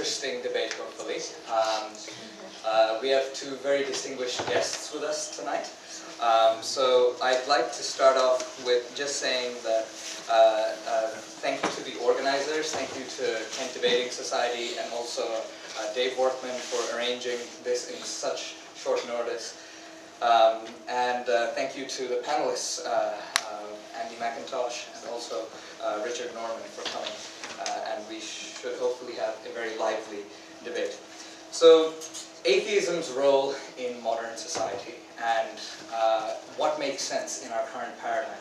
interesting debate, hopefully. We have two very distinguished guests with us tonight. So I'd like to start off with just saying that thank you to the organizers, thank you to Kent Debating Society, and also Dave Workman for arranging this in such short notice. And thank you to the panelists, Andy McIntosh and also Richard Norman for coming. And we should hopefully have a very lively debate. So, atheism's role in modern society and what makes sense in our current paradigm.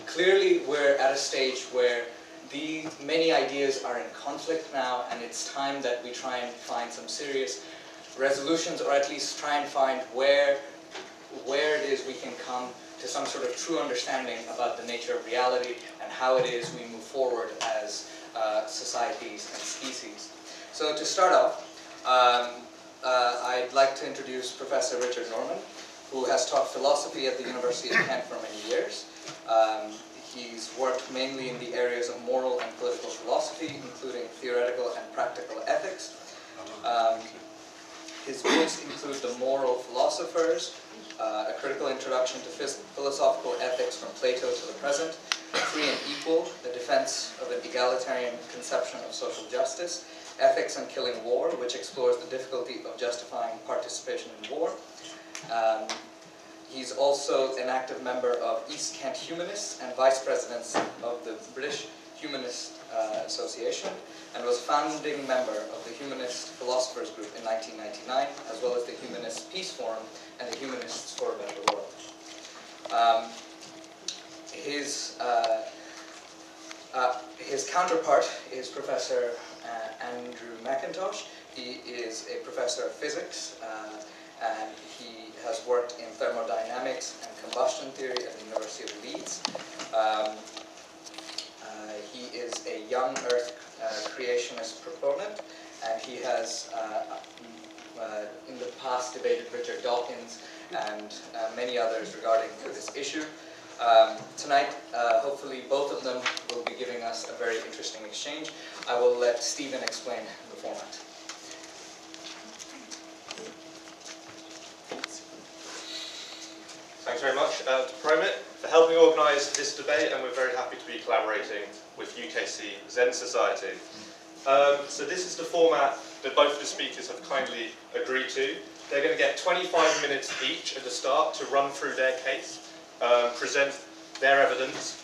Clearly, we're at a stage where many ideas are in conflict now, and it's time that we try and find some serious resolutions, or at least try and find where it is we can come to some sort of true understanding about the nature of reality and how it is we move forward as societies and species. So to start off, I'd like to introduce Professor Richard Norman, who has taught philosophy at the University of Kent for many years. He's worked mainly in the areas of moral and political philosophy, including theoretical and practical ethics. His books include The Moral Philosophers, A Critical Introduction to Philosophical Ethics from Plato to the Present, Free and Equal, The Defense of an Egalitarian Conception of Social Justice, Ethics and Killing War, which explores the difficulty of justifying participation in war. He's also an active member of East Kent Humanists and Vice President of the British Humanist Association, and was a founding member of the Humanist Philosophers Group in 1999, as well as the Humanist Peace Forum and the Humanists for a Better World. His counterpart is Professor Andrew McIntosh. He is a professor of physics, and he has worked in thermodynamics and combustion theory at the University of Leeds. He is a young Earth creationist proponent, and he has in the past debated Richard Dawkins and many others regarding this issue. Tonight, hopefully both of them will be giving us a very interesting exchange. I will let Stephen explain the format. Thanks very much to Promit for helping organise this debate, and we're very happy to be collaborating with UKC Zen Society. So this is the format that both of the speakers have kindly agreed to. They're going to get 25 minutes each at the start to run through their case, present their evidence,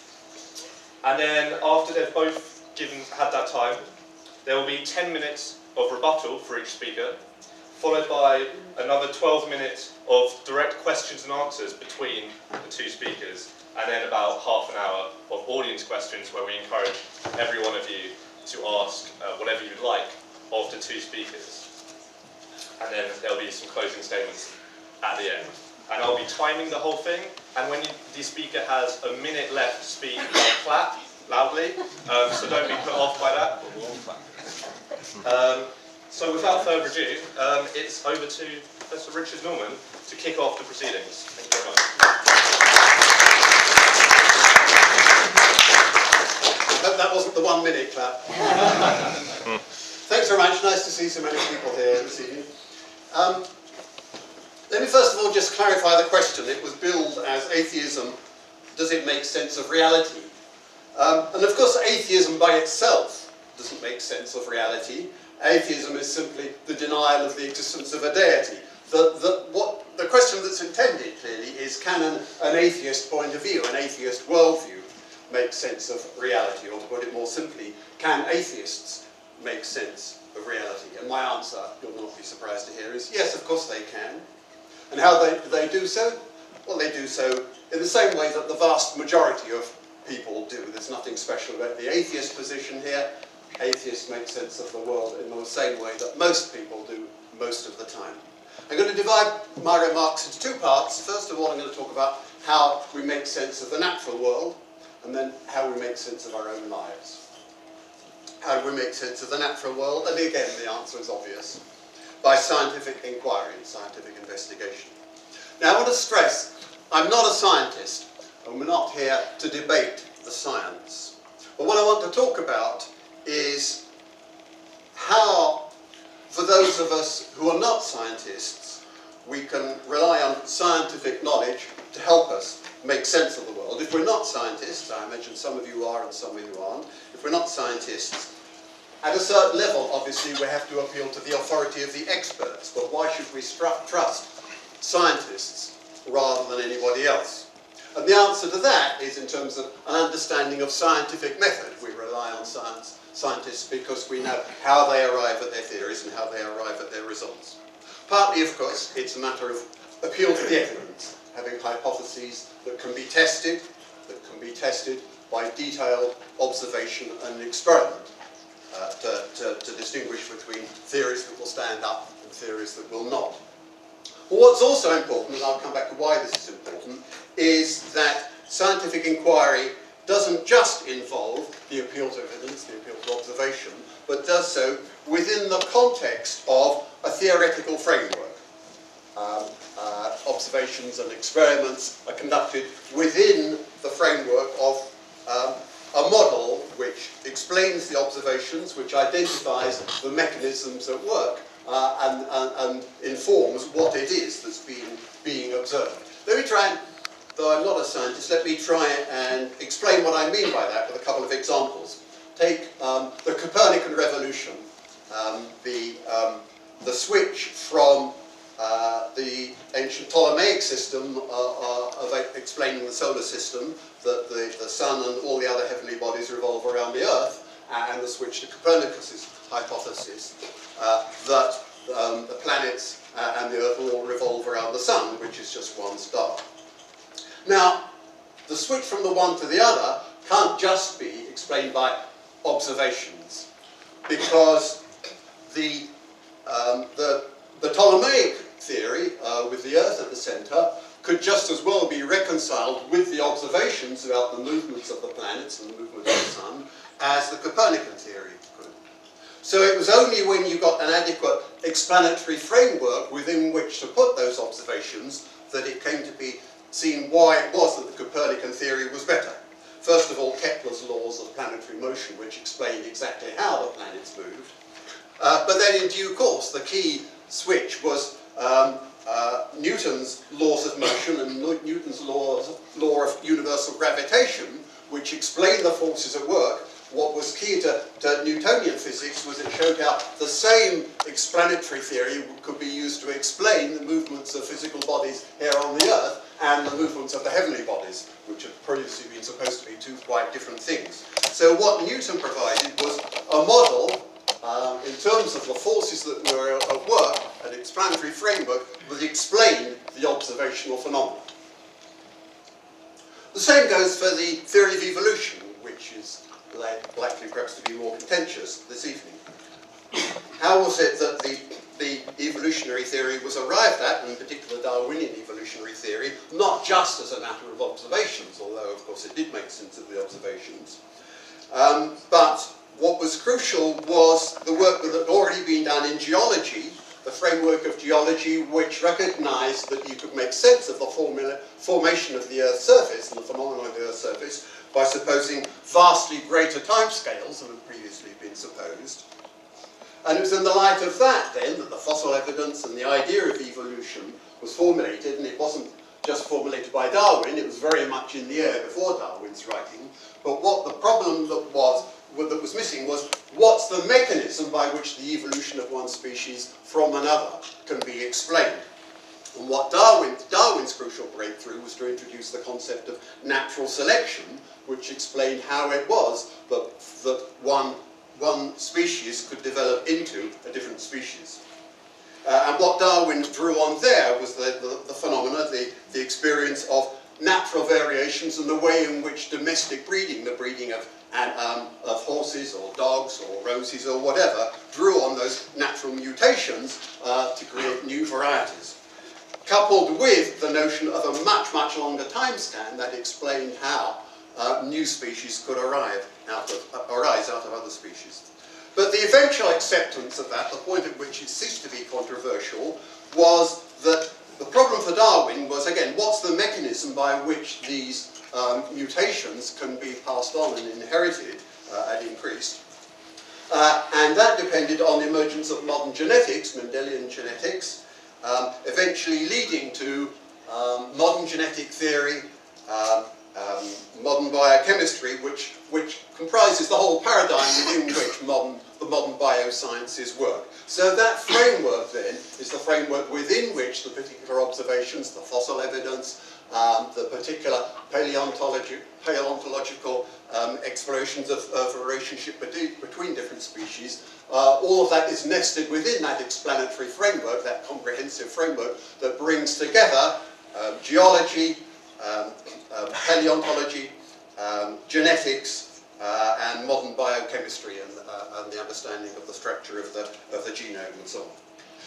and then after they've both had that time, there will be 10 minutes of rebuttal for each speaker, followed by another 12 minutes of direct questions and answers between the two speakers, and then about half an hour of audience questions where we encourage every one of you to ask whatever you'd like of the two speakers. And then there'll be some closing statements at the end. And I'll be timing the whole thing, and when the speaker has a minute left to speak, I'll clap loudly, so don't be put off by that. So without further ado, it's over to Professor Richard Norman to kick off the proceedings. Thank you very much. I hope that wasn't the 1 minute clap. Thanks very much. Nice to see so many people here this evening. Let me first of all just clarify the question. It was billed as atheism, does it make sense of reality? And of course atheism by itself doesn't make sense of reality. Atheism is simply the denial of the existence of a deity. The question that's intended clearly is, can an atheist point of view, an atheist worldview, make sense of reality? Or to put it more simply, can atheists make sense of reality? And my answer, you'll not be surprised to hear, is yes, of course they can. And how they do so? Well, they do so in the same way that the vast majority of people do. There's nothing special about the atheist position here. Atheists make sense of the world in the same way that most people do most of the time. I'm going to divide my remarks into two parts. First of all, I'm going to talk about how we make sense of the natural world, and then how we make sense of our own lives. How do we make sense of the natural world? And again, the answer is obvious. By scientific inquiry and scientific investigation. Now, I want to stress, I'm not a scientist, and we're not here to debate the science. But what I want to talk about is how those of us who are not scientists, we can rely on scientific knowledge to help us make sense of the world. If we're not scientists, I imagine some of you are and some of you aren't, if we're not scientists, at a certain level, obviously, we have to appeal to the authority of the experts. But why should we trust scientists rather than anybody else? And the answer to that is in terms of an understanding of scientific method. We rely on scientists because we know how they arrive at their theories and how they arrive at their results. Partly, of course, it's a matter of appeal to the evidence, having hypotheses that can be tested by detailed observation and experiment. To distinguish between theories that will stand up and theories that will not. Well, what's also important, and I'll come back to why this is important, is that scientific inquiry doesn't just involve the appeal to evidence, the appeal to observation, but does so within the context of a theoretical framework. Observations and experiments are conducted within the framework of a model which explains the observations, which identifies the mechanisms at work, and informs what it is that's being observed. Let me try and, though I'm not a scientist, let me try and explain what I mean by that with a couple of examples. Take the Copernican revolution, the switch from the ancient Ptolemaic system of explaining the solar system, that the sun and all the other heavenly bodies revolve around the Earth, and the switch to Copernicus' hypothesis that the planets and the Earth all revolve around the sun, which is just one star. Now, the switch from the one to the other can't just be explained by observations, because the Ptolemaic theory, with the Earth at the centre, could just as well be reconciled with the observations about the movements of the planets and the movement of the sun as the Copernican theory could. So it was only when you got an adequate explanatory framework within which to put those observations that it came to be seen why it was that the Copernican theory was better. First of all, Kepler's laws of planetary motion, which explained exactly how the planets moved. But then in due course, the key switch was Newton's laws of motion and Newton's law of universal gravitation, which explained the forces at work. What was key to Newtonian physics was it showed how the same explanatory theory could be used to explain the movements of physical bodies here on the Earth and the movements of the heavenly bodies, which had previously been supposed to be two quite different things. So what Newton provided was a model in terms of the forces that were at work, an explanatory framework that explained the observational phenomena. The same goes for the theory of evolution, which is likely perhaps to be more contentious this evening. How was it that the evolutionary theory was arrived at, and in particular Darwinian evolutionary theory, not just as a matter of observations, although of course it did make sense of the observations, but what was crucial was the work that had already been done in geology, the framework of geology which recognised that you could make sense of the formation of the Earth's surface and the phenomena of the Earth's surface by supposing vastly greater timescales than had previously been supposed. And it was in the light of that, then, that the fossil evidence and the idea of evolution was formulated, and it wasn't just formulated by Darwin, it was very much in the air before Darwin's writing. But what the problem that was missing was, what's the mechanism by which the evolution of one species from another can be explained? And what Darwin's crucial breakthrough was to introduce the concept of natural selection, which explained how it was that one species could develop into a different species. And what Darwin drew on there was the phenomena, the experience of natural variations and the way in which domestic breeding, the breeding of horses or dogs or roses or whatever, drew on those natural mutations to create new varieties. Coupled with the notion of a much, much longer time span that explained how new species could arise out of other species. But the eventual acceptance of that, the point at which it ceased to be controversial, was that the problem for Darwin was, again, what's the mechanism by which these mutations can be passed on and inherited and increased? And that depended on the emergence of modern genetics, Mendelian genetics, eventually leading to modern genetic theory, modern biochemistry, which comprises the whole paradigm within which the modern biosciences work. So that framework then is the framework within which the particular observations, the fossil evidence, the particular paleontological explorations of a relationship between different species, all of that is nested within that explanatory framework, that comprehensive framework that brings together geology, paleontology, genetics, and modern biochemistry and the understanding of the structure of the genome and so on.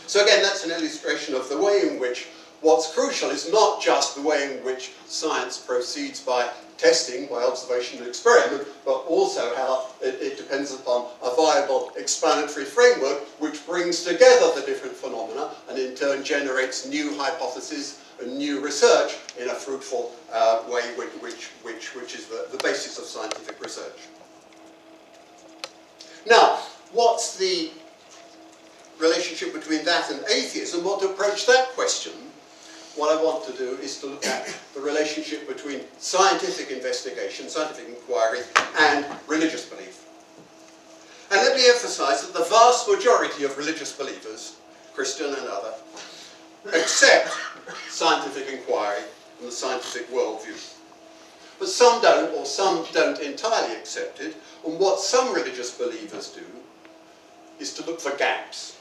So again, that's an illustration of the way in which what's crucial is not just the way in which science proceeds by testing, by observation and experiment, but also how it depends upon a viable explanatory framework which brings together the different phenomena and in turn generates new hypotheses and new research in a fruitful way which is the basis of scientific research. Now, what's the relationship between that and atheism? Well, to approach that question, what I want to do is to look at the relationship between scientific investigation, scientific inquiry, and religious belief. And let me emphasize that the vast majority of religious believers, Christian and other, accept scientific inquiry and the scientific worldview. But some don't, or some don't entirely accept it, and what some religious believers do is to look for gaps,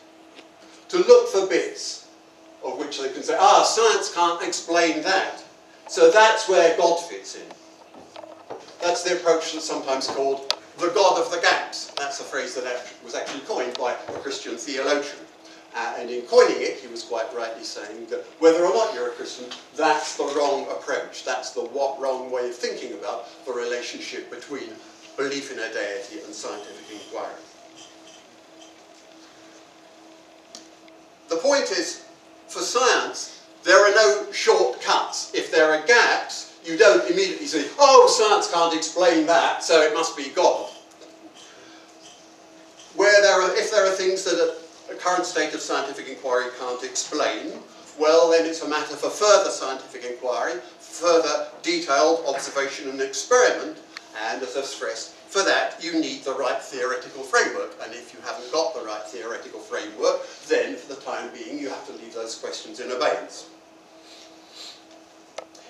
to look for bits of which they can say, science can't explain that, so that's where God fits in. That's the approach that's sometimes called the God of the gaps. That's a phrase that was actually coined by a Christian theologian. And in coining it, he was quite rightly saying that whether or not you're a Christian, that's the wrong approach. That's the wrong way of thinking about the relationship between belief in a deity and scientific inquiry. The point is, for science, there are no shortcuts. If there are gaps, you don't immediately say, science can't explain that, so it must be God. If there are things that a current state of scientific inquiry can't explain, well, then it's a matter for further scientific inquiry, further detailed observation and experiment, and as I've stressed, for that you need the right theoretical framework, and if you haven't got the right theoretical framework, then for the time being you have to leave those questions in abeyance.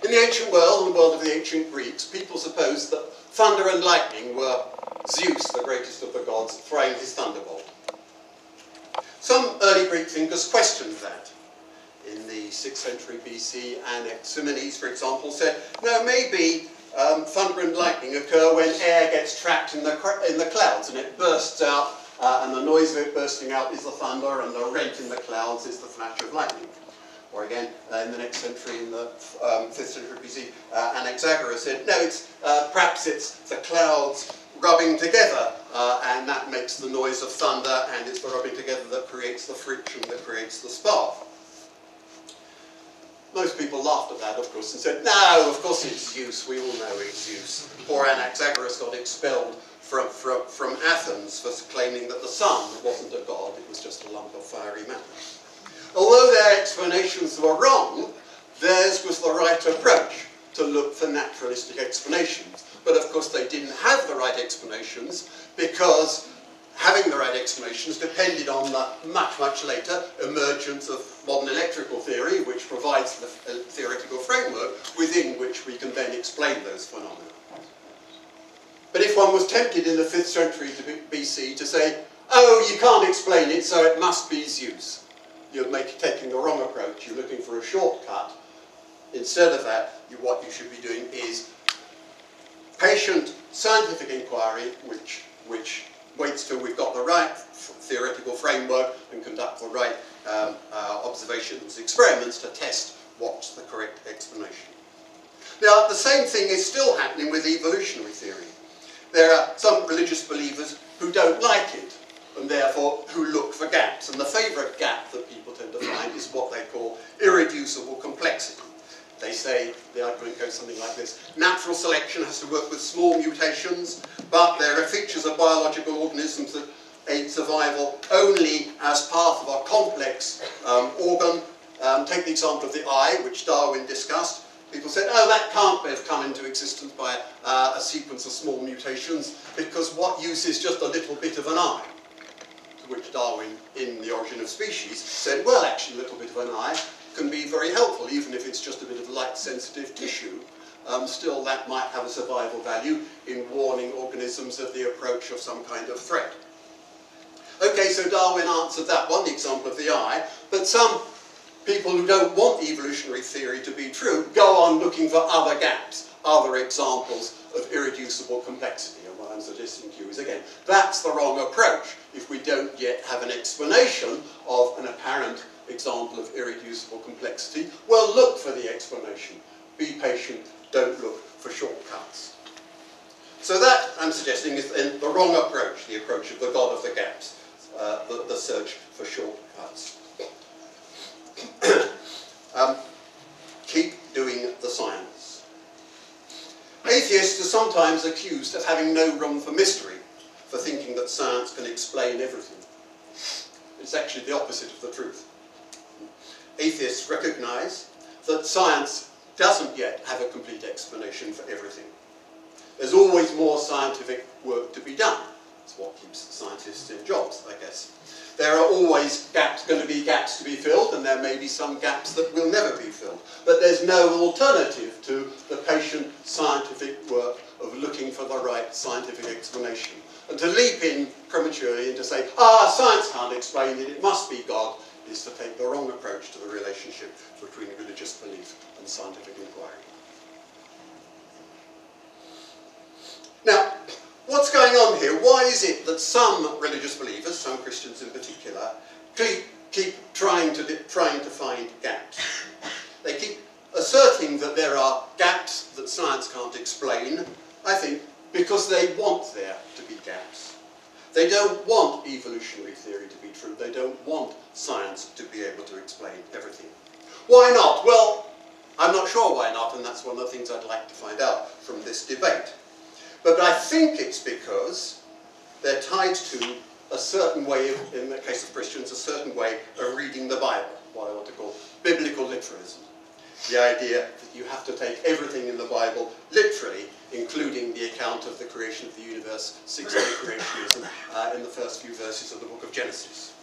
In the ancient world, in the world of the ancient Greeks, people supposed that thunder and lightning were Zeus, the greatest of the gods, throwing his thunderbolt. Some early Greek thinkers questioned that. In the 6th century BC, Anaximenes, for example, said, no, maybe thunder and lightning occur when air gets trapped in the clouds and it bursts out, and the noise of it bursting out is the thunder, and the rent in the clouds is the flash of lightning. Or again, in the next century, in the 5th century BC, Anaxagoras said, no, perhaps it's the clouds rubbing together, and that makes the noise of thunder, and it's the rubbing together that creates the friction, that creates the spark. Most people laughed at that, of course, and said, no, of course it's Zeus, we all know it's Zeus. Poor Anaxagoras got expelled from Athens for claiming that the sun wasn't a god, it was just a lump of fiery matter. Although their explanations were wrong, theirs was the right approach to look for naturalistic explanations. But of course they didn't have the right explanations because having the right explanations depended on the much, much later emergence of modern electrical theory, which provides the theoretical framework within which we can then explain those phenomena. But if one was tempted in the 5th century BC to say, you can't explain it, so it must be Zeus, you're taking the wrong approach, you're looking for a shortcut. Instead of that, what you should be doing is patient scientific inquiry, which waits till we've got the right theoretical framework and conduct the right observations, experiments to test what's the correct explanation. Now, the same thing is still happening with evolutionary theory. There are some religious believers who don't like it, and therefore who look for gaps. And the favourite gap that people tend to find is what they call irreducible complexity. They say, the argument goes something like this: natural selection has to work with small mutations, but there are features of biological organisms that aid survival only as part of a complex organ. Take the example of the eye, which Darwin discussed. People said, oh, that can't have come into existence by a sequence of small mutations, because what use is just a little bit of an eye? To which Darwin, in The Origin of Species, said, well, actually, a little bit of an eye can be very helpful, even if it's just a bit of light-sensitive tissue. Still, that might have a survival value in warning organisms of the approach of some kind of threat. Okay, so Darwin answered that one, the example of the eye, but some people who don't want evolutionary theory to be true go on looking for other gaps, other examples of irreducible complexity. And what I'm suggesting to you is, again, that's the wrong approach. If we don't yet have an explanation of an apparent example of irreducible complexity, well, look for the explanation. Be patient, don't look for shortcuts. So that, I'm suggesting, is the wrong approach, the approach of the God of the gaps, the search for shortcuts. Keep doing the science. Atheists are sometimes accused of having no room for mystery, for thinking that science can explain everything. It's actually the opposite of the truth. Atheists recognise that science doesn't yet have a complete explanation for everything. There's always more scientific work to be done. That's what keeps scientists in jobs, I guess. There are always going to be gaps to be filled, and there may be some gaps that will never be filled. But there's no alternative to the patient scientific work of looking for the right scientific explanation. And to leap in prematurely and to say, science can't explain it, it must be God, is to take the wrong approach to the relationship between religious belief and scientific inquiry. Now, what's going on here? Why is it that some religious believers, some Christians in particular, keep trying to find gaps? They keep asserting that there are gaps that science can't explain, I think, because they want there to be gaps. They don't want evolutionary theory to be true. They don't want science to be able to explain everything. Why not? Well, I'm not sure why not, and that's one of the things I'd like to find out from this debate. But I think it's because they're tied to a certain way of, in the case of Christians, a certain way of reading the Bible, what I want to call biblical literalism. The idea that you have to take everything in the Bible literally, including the account of the creation of the universe, six-day creationism, in the first few verses of the book of Genesis.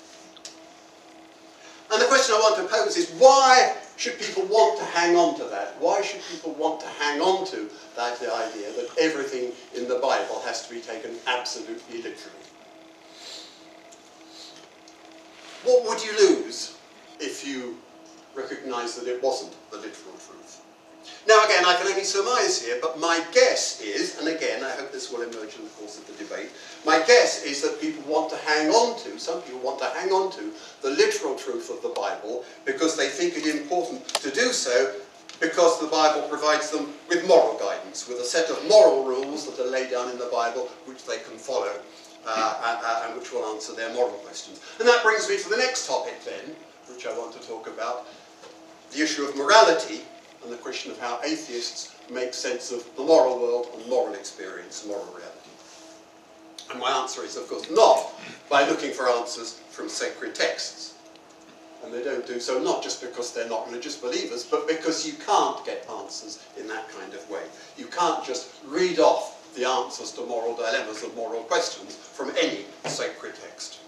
And the question I want to pose is, why should people want to hang on to that? Why should people want to hang on to that idea that everything in the Bible has to be taken absolutely literally? What would you lose if you recognise that it wasn't the literal truth? Now again, I can only surmise here, but my guess is, and again, I hope this will emerge in the course of the debate, my guess is that people want to hang on to, some people want to hang on to the literal truth of the Bible because they think it important to do so because the Bible provides them with moral guidance, with a set of moral rules that are laid down in the Bible which they can follow and which will answer their moral questions. And that brings me to the next topic then, which I want to talk about, the issue of morality and the question of how atheists make sense of the moral world and moral experience and moral reality. And my answer is, of course, not by looking for answers from sacred texts. And they don't do so not just because they're not religious believers, but because you can't get answers in that kind of way. You can't just read off the answers to moral dilemmas and moral questions from any sacred text.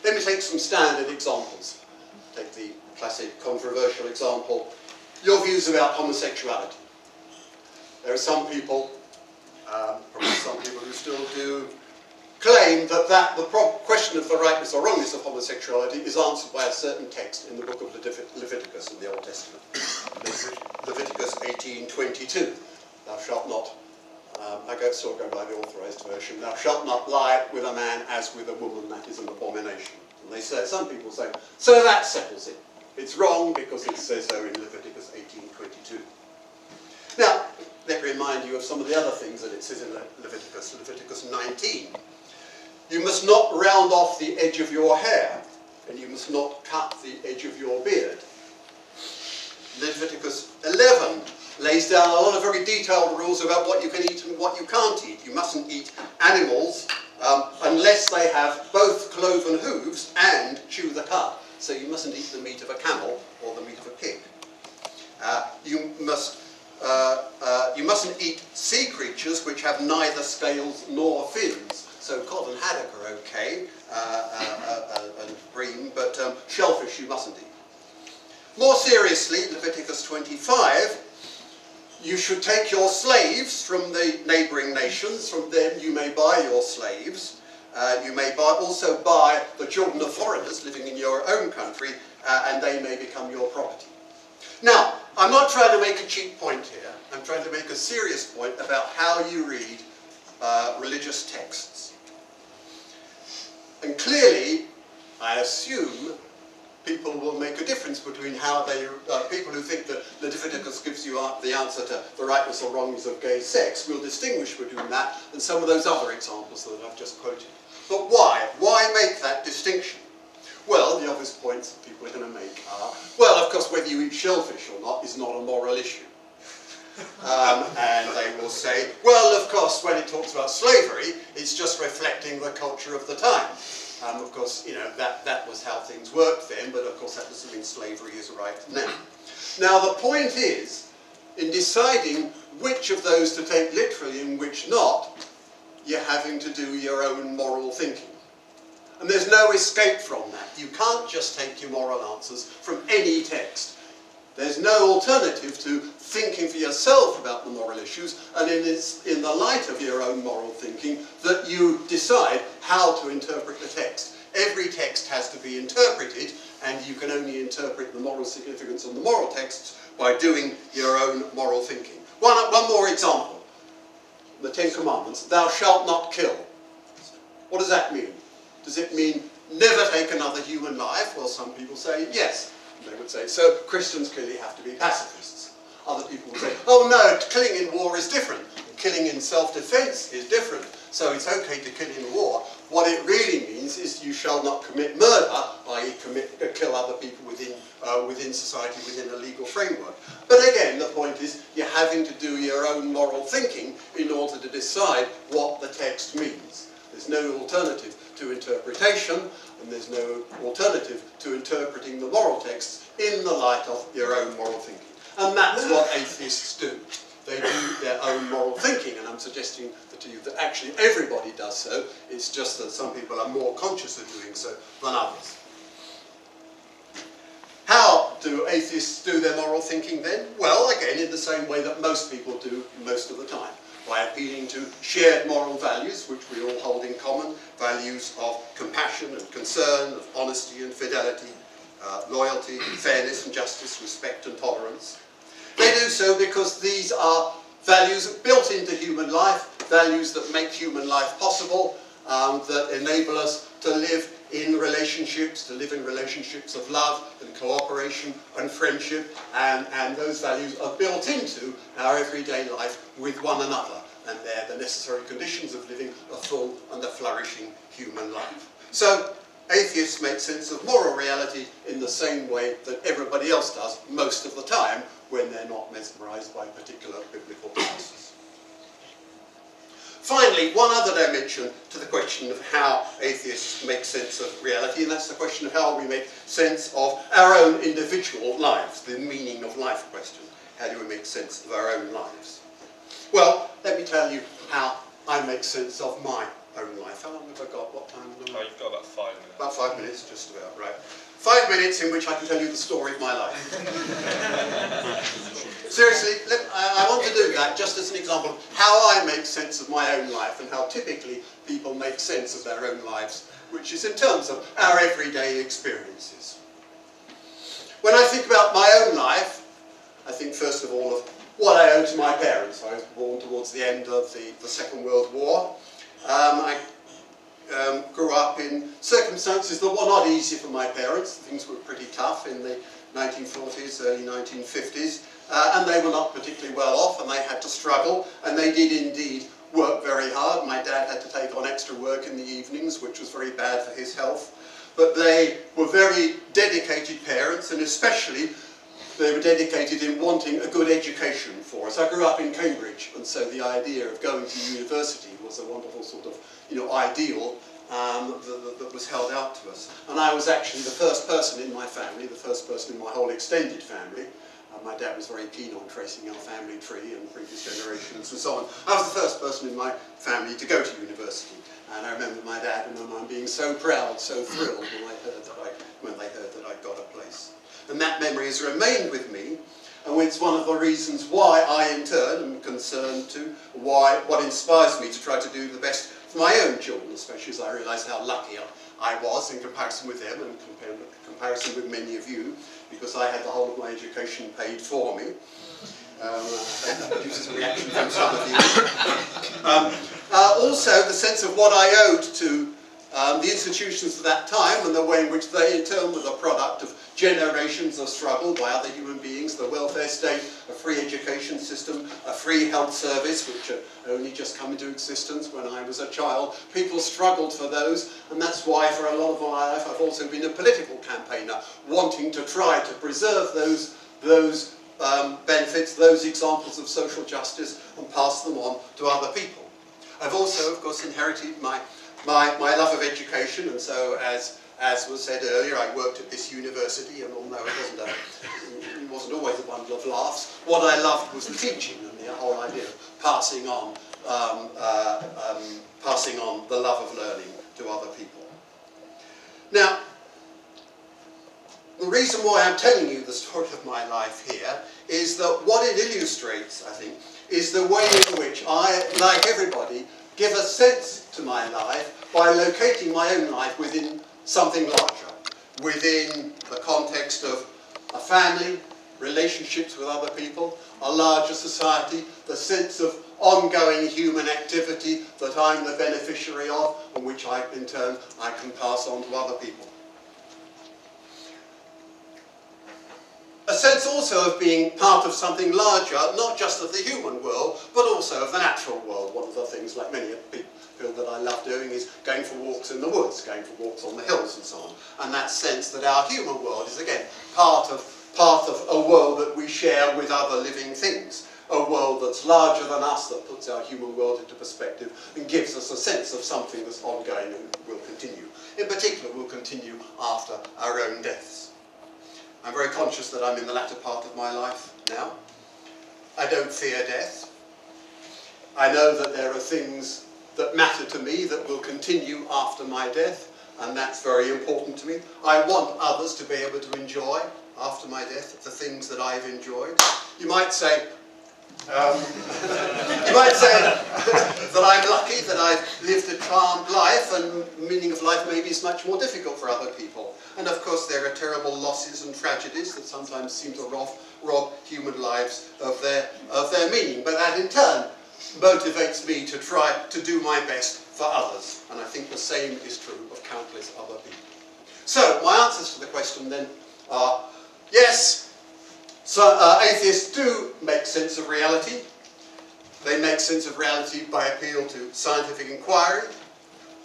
Let me take some standard examples. Take the classic controversial example, your views about homosexuality. There are some people, probably some people who still do, claim that the question of the rightness or wrongness of homosexuality is answered by a certain text in the book of Leviticus in the Old Testament. Leviticus 18:22. Thou shalt not, I still go by the authorized version, thou shalt not lie with a man as with a woman, that is an abomination. And they say, some people say, so that settles it. It's wrong because it says so in Leviticus 18:22. Now, let me remind you of some of the other things that it says in Leviticus 19. You must not round off the edge of your hair, and you must not cut the edge of your beard. Leviticus 11 lays down a lot of very detailed rules about what you can eat and what you can't eat. You mustn't eat animals unless they have both cloven hooves and chew the cud. So you mustn't eat the meat of a camel or the meat of a pig. You mustn't eat sea creatures which have neither scales nor fins. So cod and haddock are okay, and bream, but shellfish you mustn't eat. More seriously, Leviticus 25, you should take your slaves from the neighbouring nations. From them you may buy your slaves. You may also buy the children of foreigners living in your own country, and they may become your property. Now, I'm not trying to make a cheap point here. I'm trying to make a serious point about how you read religious texts. And clearly, I assume people will make a difference between how they, people who think that Leviticus gives you the answer to the rightness or wrongness of gay sex will distinguish between that and some of those other examples that I've just quoted. But why? Why make that distinction? Well, the obvious points that people are going to make are, well, of course, whether you eat shellfish or not is not a moral issue. And they will say, well, of course, when it talks about slavery, it's just reflecting the culture of the time. Of course, you know, that was how things worked then, but of course that doesn't mean slavery is right now. Now, the point is, in deciding which of those to take literally and which not, you're having to do your own moral thinking. And there's no escape from that. You can't just take your moral answers from any text. There's no alternative to thinking for yourself about the moral issues, and it's in the light of your own moral thinking that you decide how to interpret the text. Every text has to be interpreted, and you can only interpret the moral significance of the moral texts by doing your own moral thinking. One more example. The Ten Commandments, thou shalt not kill. What does that mean? Does it mean never take another human life? Well, some people say yes. They would say, so Christians clearly have to be pacifists. Other people would say, oh no, killing in war is different. Killing in self-defense is different. So it's okay to kill in war. What it really means is you shall not commit murder, i.e. kill other people within society, within a legal framework. But again, the point is you're having to do your own moral thinking in order to decide what the text means. There's no alternative to interpretation, and there's no alternative to interpreting the moral texts in the light of your own moral thinking. And that's what atheists do. They do their own moral thinking, and I'm suggesting to you that actually everybody does so. It's just that some people are more conscious of doing so than others. How do atheists do their moral thinking then? Well, again, in the same way that most people do most of the time, by appealing to shared moral values, which we all hold in common, values of compassion and concern, of honesty and fidelity, loyalty, fairness and justice, respect and tolerance. They do so because these are values built into human life, values that make human life possible, that enable us to live in relationships, of love and cooperation and friendship, and those values are built into our everyday life with one another, and they're the necessary conditions of living a full and a flourishing human life. So atheists make sense of moral reality in the same way that everybody else does most of the time when they're not mesmerized by particular biblical passages. Finally, one other dimension to the question of how atheists make sense of reality, and that's the question of how we make sense of our own individual lives, the meaning of life question. How do we make sense of our own lives? Well, let me tell you how I make sense of my own life. How long have I got? What time? Oh, you've got about 5 minutes. About 5 minutes, just about, right. 5 minutes in which I can tell you the story of my life. Seriously, I want to do that just as an example of how I make sense of my own life and how typically people make sense of their own lives, which is in terms of our everyday experiences. When I think about my own life, I think first of all of what I owe to my parents. I was born towards the end of the Second World War. I grew up in circumstances that were not easy for my parents. Things were pretty tough in the 1940s, early 1950s, and they were not particularly well off, and they had to struggle, and they did indeed work very hard. My dad had to take on extra work in the evenings, which was very bad for his health, but they were very dedicated parents, and especially they were dedicated in wanting a good education for us. I grew up in Cambridge, and so the idea of going to university was a wonderful sort of, ideal that was held out to us. And I was actually the first person in my family, the first person in my whole extended family. My dad was very keen on tracing our family tree and previous generations and so on. I was the first person in my family to go to university. And I remember my dad and my mum being so proud, so thrilled when they heard that I'd got a place. And that memory has remained with me, and it's one of the reasons why I, in turn, am concerned to what inspires me to try to do the best for my own children, especially as I realise how lucky I was in comparison with them and in comparison with many of you, because I had the whole of my education paid for me. That produces a reaction from some of you. Also, the sense of what I owed to the institutions of that time and the way in which they, in turn, were the product of generations of struggle by other human beings, the welfare state, a free education system, a free health service, which had only just come into existence when I was a child. People struggled for those, and that's why for a lot of my life I've also been a political campaigner, wanting to try to preserve those benefits, those examples of social justice, and pass them on to other people. I've also, of course, inherited my love of education, and so as was said earlier, I worked at this university, and although it wasn't always a bundle of laughs, what I loved was the teaching and the whole idea of passing on the love of learning to other people. Now, the reason why I'm telling you the story of my life here is that what it illustrates, I think, is the way in which I, like everybody, give a sense to my life by locating my own life within something larger, within the context of a family, relationships with other people, a larger society, the sense of ongoing human activity that I'm the beneficiary of, and which in turn I can pass on to other people. A sense also of being part of something larger, not just of the human world, but also of the natural world. One of the things, like many people that I love doing, is going for walks in the woods, going for walks on the hills and so on. And that sense that our human world is, again, part of a world that we share with other living things. A world that's larger than us, that puts our human world into perspective and gives us a sense of something that's ongoing and will continue. In particular, will continue after our own deaths. I'm very conscious that I'm in the latter part of my life now. I don't fear death. I know that there are things that matter to me that will continue after my death, and that's very important to me. I want others to be able to enjoy, after my death, the things that I've enjoyed. You might say, that I'm lucky, that I've lived a charmed life, and the meaning of life maybe is much more difficult for other people. And of course there are terrible losses and tragedies that sometimes seem to rob human lives of their meaning. But that in turn motivates me to try to do my best for others. And I think the same is true of countless other people. So my answers to the question then are, yes, so atheists do make sense of reality. They make sense of reality by appeal to scientific inquiry,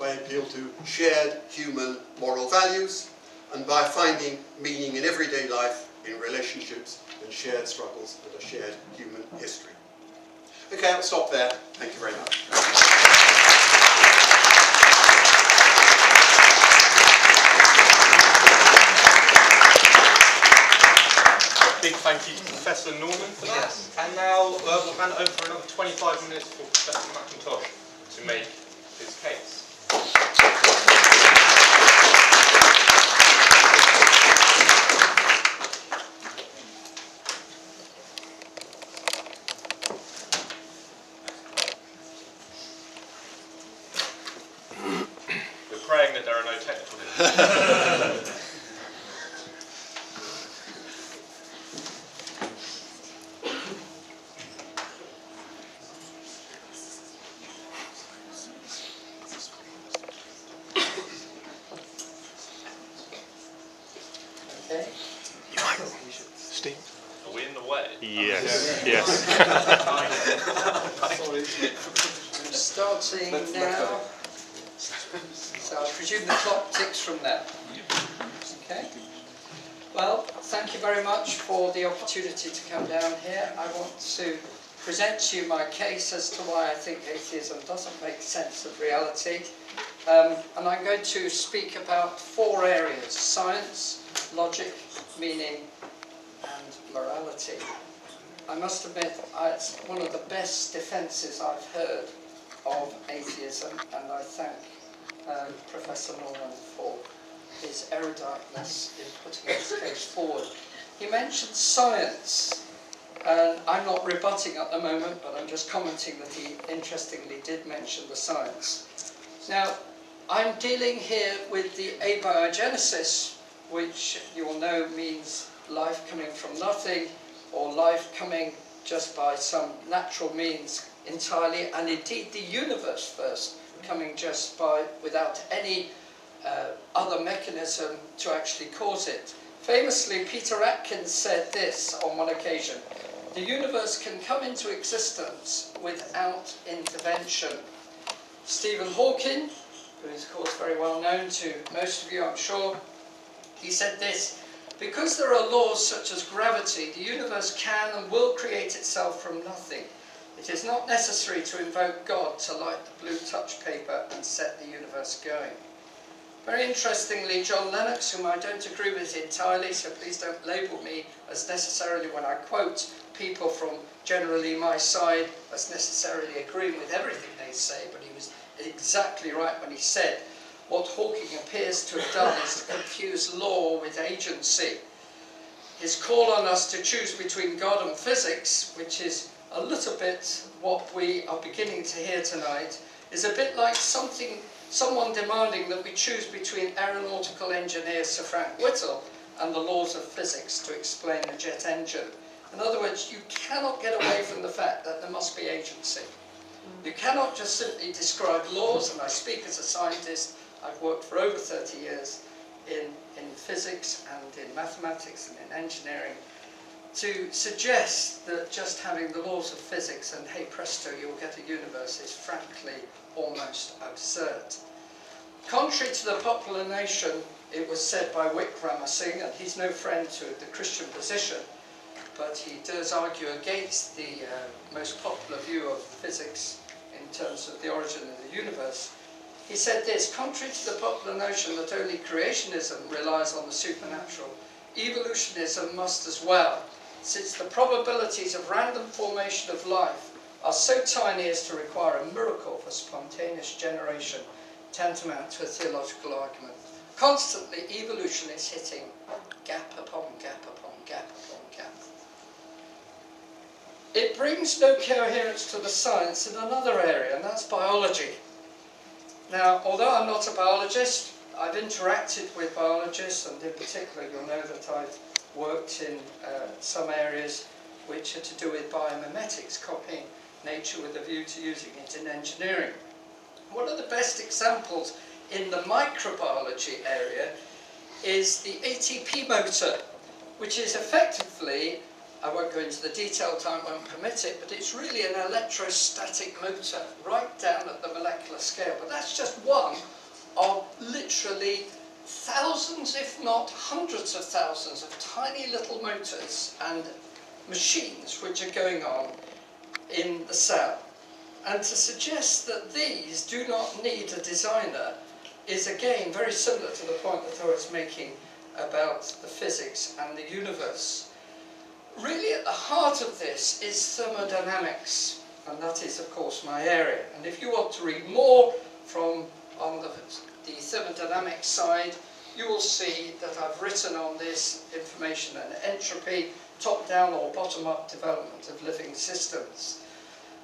by appeal to shared human moral values, and by finding meaning in everyday life, in relationships and shared struggles and a shared human history. Okay, I'll stop there. Thank you very much. Big thank you to Professor Norman for that. Yes. And now we'll hand it over for another 25 minutes for Professor McIntosh to make his case. We're praying that there are no technical difficulties. Are we in the way? Yes, yes. Starting now. So I presume the clock ticks from now. Okay. Well, thank thank you very much for the opportunity to come down here. I want to present to you my case as to why I think atheism doesn't make sense of reality. And I'm going to speak about 4 areas: science, logic, meaning, and morality. I must admit, it's one of the best defences I've heard of atheism, and I thank Professor Norman for his eruditeness in putting his case forward. He mentioned science, and I'm not rebutting at the moment, but I'm just commenting that he interestingly did mention the science. Now, I'm dealing here with the abiogenesis, which you will know means life coming from nothing, or life coming just by some natural means entirely, and indeed the universe first coming just by, without any other mechanism to actually cause it. Famously, Peter Atkins said this on one occasion: the universe can come into existence without intervention. Stephen Hawking, who is of course very well known to most of you, I'm sure, he said this: because there are laws such as gravity, the universe can and will create itself from nothing. It is not necessary to invoke God to light the blue touch paper and set the universe going. Very interestingly, John Lennox, whom I don't agree with entirely, so please don't label me as necessarily, when I quote people from generally my side, as necessarily agreeing with everything they say, but he was exactly right when he said what Hawking appears to have done is to confuse law with agency. His call on us to choose between God and physics, which is a little bit what we are beginning to hear tonight, is a bit like someone demanding that we choose between aeronautical engineer Sir Frank Whittle and the laws of physics to explain a jet engine. In other words, you cannot get away from the fact that there must be agency. You cannot just simply describe laws, and I speak as a scientist. I've worked for over 30 years in physics and in mathematics and in engineering, to suggest that just having the laws of physics and hey presto you'll get a universe is frankly almost absurd. Contrary to the popular notion, it was said by Wickramasinghe, and he's no friend to the Christian position, but he does argue against the most popular view of physics in terms of the origin of the universe. He said this: contrary to the popular notion that only creationism relies on the supernatural, evolutionism must as well, since the probabilities of random formation of life are so tiny as to require a miracle for spontaneous generation, tantamount to a theological argument. Constantly, evolution is hitting gap upon gap upon gap upon gap. It brings no coherence to the science in another area, and that's biology. Now, although I'm not a biologist, I've interacted with biologists, and in particular you'll know that I've worked in some areas which are to do with biomimetics, copying nature with a view to using it in engineering. One of the best examples in the microbiology area is the ATP motor, which is effectively, I won't go into the detail, time won't permit it, but it's really an electrostatic motor right down at the molecular scale. But that's just one of literally thousands, if not hundreds of thousands, of tiny little motors and machines which are going on in the cell. And to suggest that these do not need a designer is again very similar to the point that I was making about the physics and the universe. Really at the heart of this is thermodynamics, and that is of course my area. And if you want to read more from on the thermodynamics side, you will see that I've written on this information and entropy, top-down or bottom-up development of living systems.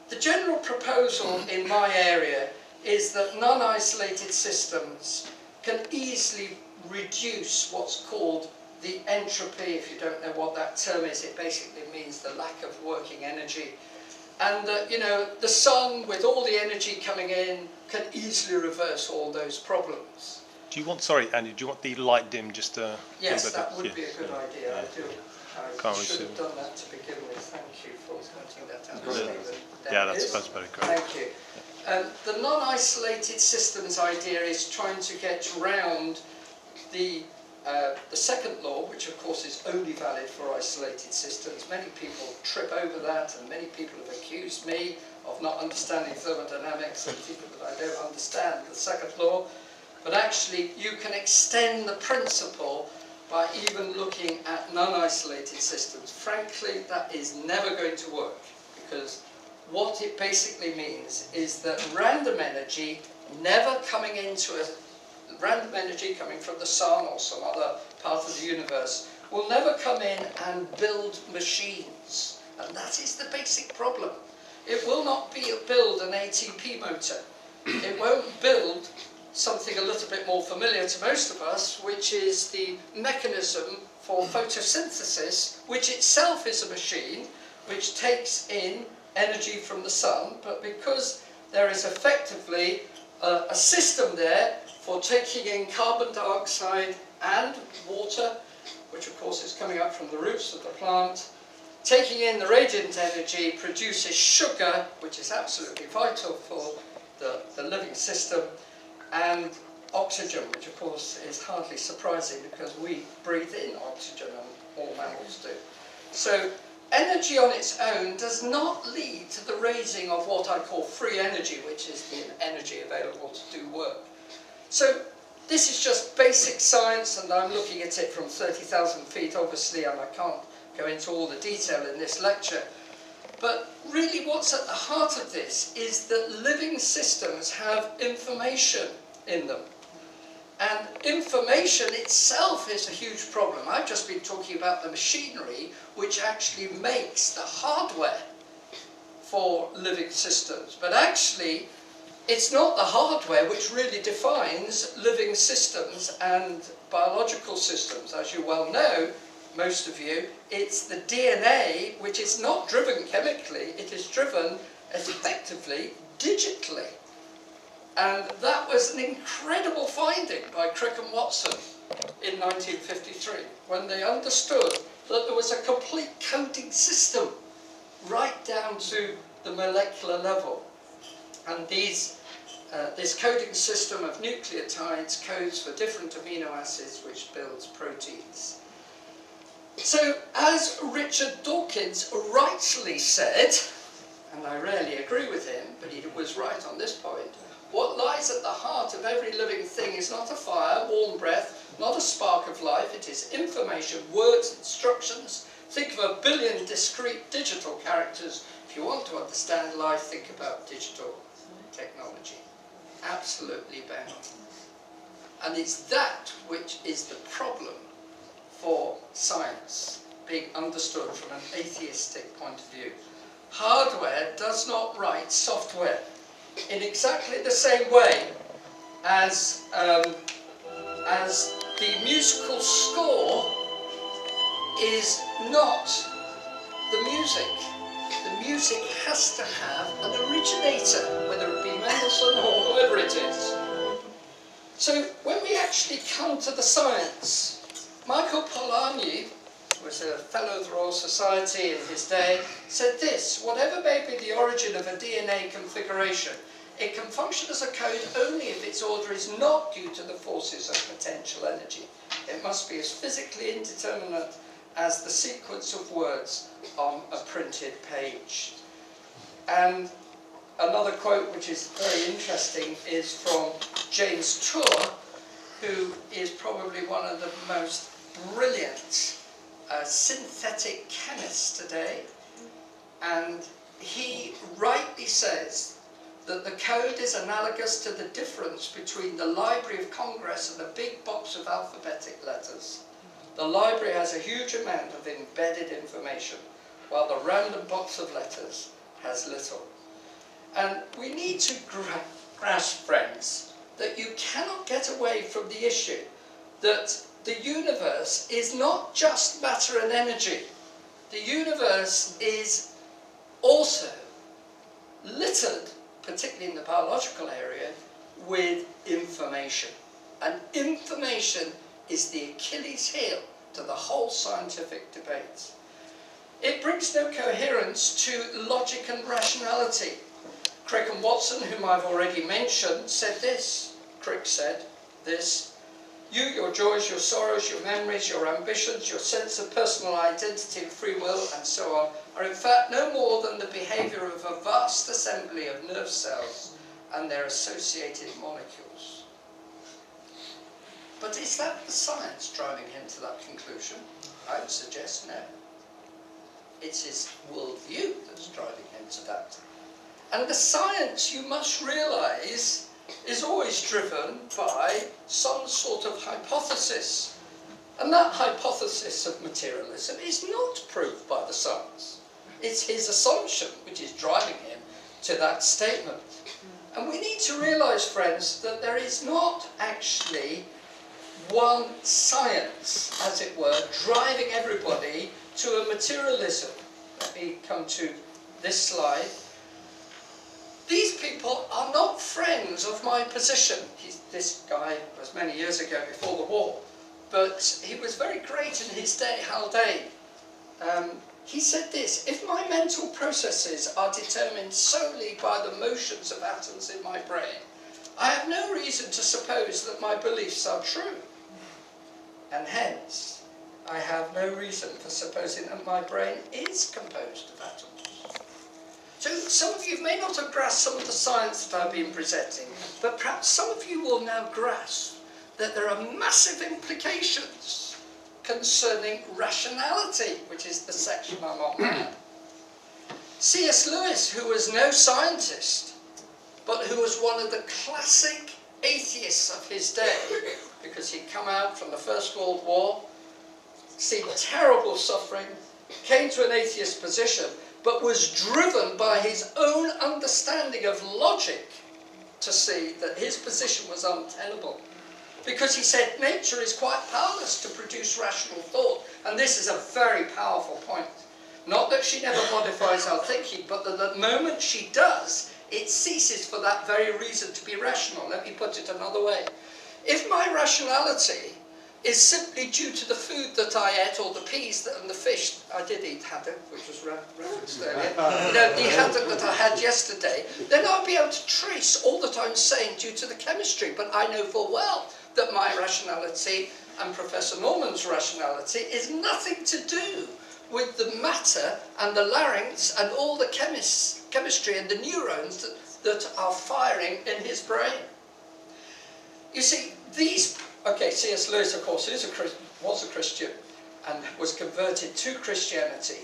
The general proposal in my area is that non-isolated systems can easily reduce what's called the entropy. If you don't know what that term is, it basically means the lack of working energy. And the sun, with all the energy coming in, can easily reverse all those problems. Do you want, sorry Andy, do you want the light dim just a Yes, little bit? that would be a good idea. Yeah. I should have done that to begin with. Thank you for pointing that out, Stephen. Yeah, that's better, great. Thank you. The non-isolated systems idea is trying to get around the second law, which of course is is only valid for isolated systems. Many people trip over that, and many people have accused me of not understanding thermodynamics and thinking that I don't understand the second law. But actually, you can extend the principle by even looking at non-isolated systems. Frankly, that is never going to work, because what it basically means is that random energy coming from the sun or some other part of the universe will never come in and build machines. And that is the basic problem. It will not build an ATP motor. It won't build something a little bit more familiar to most of us, which is the mechanism for photosynthesis, which itself is a machine which takes in energy from the sun, but because there is effectively a system there for taking in carbon dioxide and water, which of course is coming up from the roots of the plant, taking in the radiant energy produces sugar, which is absolutely vital for the living system, and oxygen, which of course is hardly surprising because we breathe in oxygen and all mammals do. So energy on its own does not lead to the raising of what I call free energy, which is the energy available to do work. So this is just basic science, and I'm looking at it from 30,000 feet obviously, and I can't go into all the detail in this lecture. But really what's at the heart of this is that living systems have information in them. And information itself is a huge problem. I've just been talking about the machinery which actually makes the hardware for living systems. But actually, it's not the hardware which really defines living systems and biological systems. As you well know, most of you, it's the DNA which is not driven chemically, it is driven effectively digitally. And that was an incredible finding by Crick and Watson in 1953, when they understood that there was a complete coding system right down to the molecular level. And this coding system of nucleotides codes for different amino acids which builds proteins. So, as Richard Dawkins rightly said, and I rarely agree with him, but he was right on this point, what lies at the heart of every living thing is not a fire, warm breath, not a spark of life, it is information, words, instructions. Think of 1 billion discrete digital characters. If you want to understand life, think about digital technology. Absolutely bang on. And it's that which is the problem for science, being understood from an atheistic point of view. Hardware does not write software in exactly the same way as the musical score is not the music. The music has to have an originator, whether it be Mendelssohn or whoever it is. So when we actually come to the science, Michael Polanyi, who was a Fellow of the Royal Society in his day, said this: whatever may be the origin of a DNA configuration, it can function as a code only if its order is not due to the forces of potential energy. It must be as physically indeterminate as the sequence of words on a printed page. And another quote which is very interesting is from James Tour, who is probably one of the most brilliant synthetic chemists today. And he rightly says that the code is analogous to the difference between the Library of Congress and a big box of alphabetic letters. The library has a huge amount of embedded information, while the random box of letters has little. And we need to grasp, friends, that you cannot get away from the issue that the universe is not just matter and energy. The universe is also littered, particularly in the biological area, with information. And information is the Achilles heel to the whole scientific debate. It brings no coherence to logic and rationality. Crick and Watson, whom I've already mentioned, said this. Crick said this: You, your joys, your sorrows, your memories, your ambitions, your sense of personal identity and free will, and so on, are in fact no more than the behaviour of a vast assembly of nerve cells and their associated molecules. But is that the science driving him to that conclusion? I would suggest no. It's his worldview that's driving him to that. And the science, you must realise, is always driven by some sort of hypothesis. And that hypothesis of materialism is not proved by the science. It's his assumption which is driving him to that statement. And we need to realise, friends, that there is not actually one science, as it were, driving everybody to a materialism. Let me come to this slide. These people are not friends of my position. This guy was many years ago before the war, but he was very great in his day, Haldane. He said this: if my mental processes are determined solely by the motions of atoms in my brain, I have no reason to suppose that my beliefs are true. And hence, I have no reason for supposing that my brain is composed of atoms. So some of you may not have grasped some of the science that I've been presenting, but perhaps some of you will now grasp that there are massive implications concerning rationality, which is the section I'm on now. C.S. Lewis, who was no scientist, but who was one of the classic atheists of his day, because he'd come out from the First World War, seen terrible suffering, came to an atheist position, but was driven by his own understanding of logic to see that his position was untenable. Because he said nature is quite powerless to produce rational thought, and this is a very powerful point. Not that she never modifies our thinking, but that the moment she does, it ceases for that very reason to be rational. Let me put it another way. If my rationality is simply due to the food that I ate, or the peas and the fish, I did eat haddock, which was referenced earlier, the haddock that I had yesterday, then I'll be able to trace all that I'm saying due to the chemistry. But I know full well that my rationality and Professor Norman's rationality is nothing to do with the matter and the larynx and all the chemistry and the neurons that are firing in his brain. You see, C.S. Lewis, of course, was a Christian and was converted to Christianity.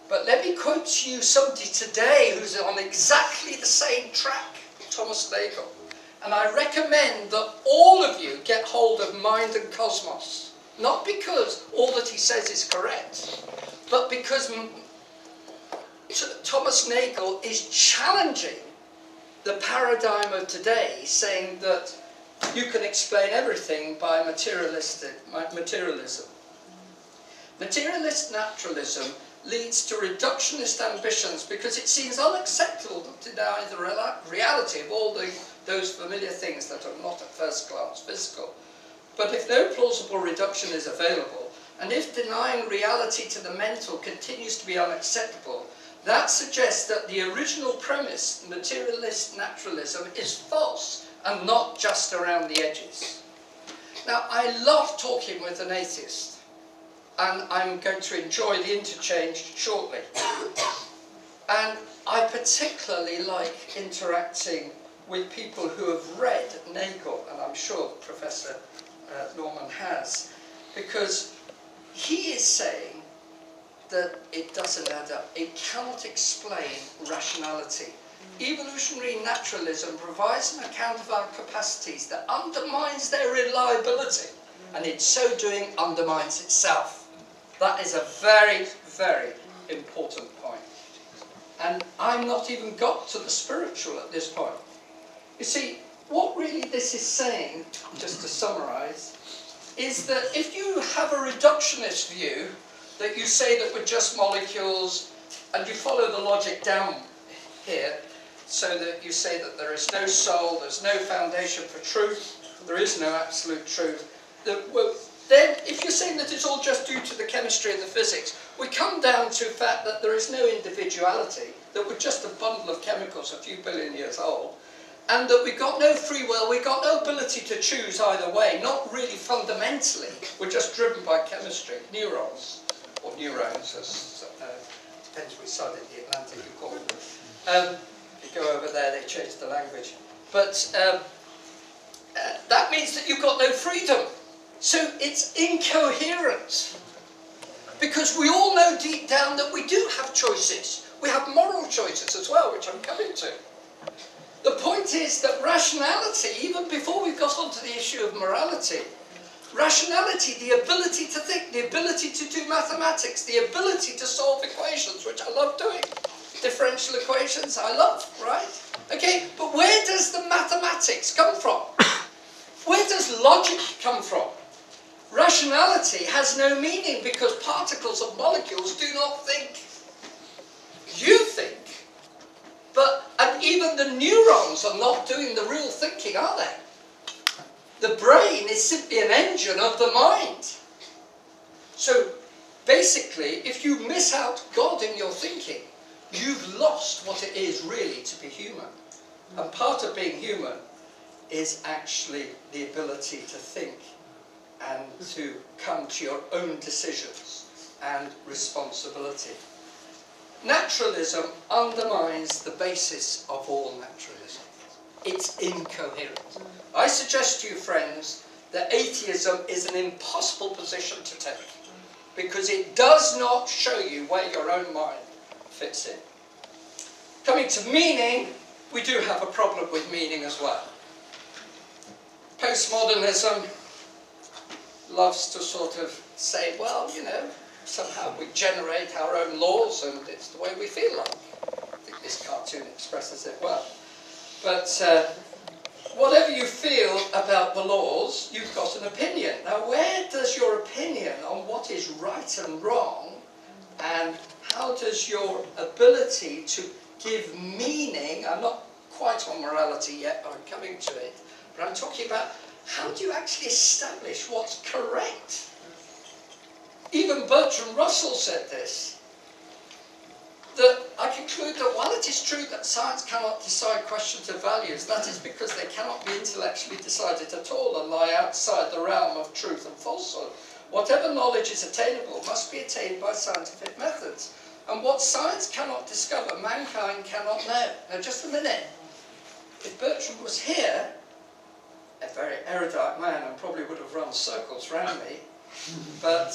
But let me quote to you somebody today who's on exactly the same track, Thomas Nagel. And I recommend that all of you get hold of Mind and Cosmos. Not because all that he says is correct, but because Thomas Nagel is challenging the paradigm of today, saying that you can explain everything by materialism. Materialist naturalism leads to reductionist ambitions because it seems unacceptable to deny the reality of all those familiar things that are not at first glance physical. But if no plausible reduction is available, and if denying reality to the mental continues to be unacceptable, that suggests that the original premise, materialist naturalism, is false and not just around the edges. Now, I love talking with an atheist, and I'm going to enjoy the interchange shortly. And I particularly like interacting with people who have read Nagel, and I'm sure Professor Norman has, because he is saying that it doesn't add up. It cannot explain rationality. Evolutionary naturalism provides an account of our capacities that undermines their reliability, and in so doing undermines itself. That is a very, very important point. And I'm not even got to the spiritual at this point. You see, what really this is saying, just to summarise, is that if you have a reductionist view, that you say that we're just molecules, and you follow the logic down here, so that you say that there is no soul, there's no foundation for truth, there is no absolute truth, then if you're saying that it's all just due to the chemistry and the physics, we come down to the fact that there is no individuality, that we're just a bundle of chemicals a few billion years old, and that we've got no free will, we've got no ability to choose either way, not really fundamentally. We're just driven by chemistry, neurons, or neurons, as depends which side of the Atlantic you call them. You go over there, they change the language. But that means that you've got no freedom. So it's incoherent. Because we all know deep down that we do have choices. We have moral choices as well, which I'm coming to. The point is that rationality, even before we've got onto the issue of morality, rationality, the ability to think, the ability to do mathematics, the ability to solve equations, which I love doing. Differential equations, I love, right? Okay, but where does the mathematics come from? Where does logic come from? Rationality has no meaning because particles and molecules do not think. You think. And even the neurons are not doing the real thinking, are they? The brain is simply an engine of the mind. So, basically, if you miss out God in your thinking, you've lost what it is really to be human. And part of being human is actually the ability to think and to come to your own decisions and responsibility. Naturalism undermines the basis of all naturalism. It's incoherent. I suggest to you, friends, that atheism is an impossible position to take because it does not show you where your own mind fits in. Coming to meaning, we do have a problem with meaning as well. Postmodernism loves to sort of say, well, you know, somehow we generate our own laws and it's the way we feel like. I think this cartoon expresses it well. But whatever you feel about the laws, you've got an opinion. Now, where does your opinion on what is right and wrong, and how does your ability to give meaning, I'm not quite on morality yet, but I'm coming to it, but I'm talking about how do you actually establish what's correct? Even Bertrand Russell said this, that I conclude that while it is true that science cannot decide questions of values, that is because they cannot be intellectually decided at all and lie outside the realm of truth and falsehood. Whatever knowledge is attainable must be attained by scientific methods. And what science cannot discover, mankind cannot know. Now just a minute. If Bertrand was here, a very erudite man and probably would have run circles around me, but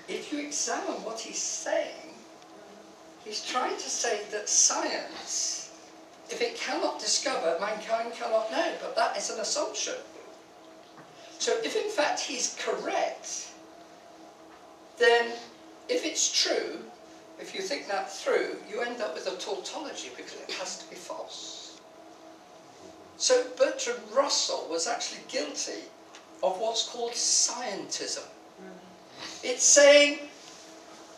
if you examine what he's saying, he's trying to say that science, if it cannot discover, mankind cannot know, but that is an assumption. So if in fact he's correct, then if it's true, if you think that through, you end up with a tautology because it has to be false. So Bertrand Russell was actually guilty of what's called scientism. It's saying,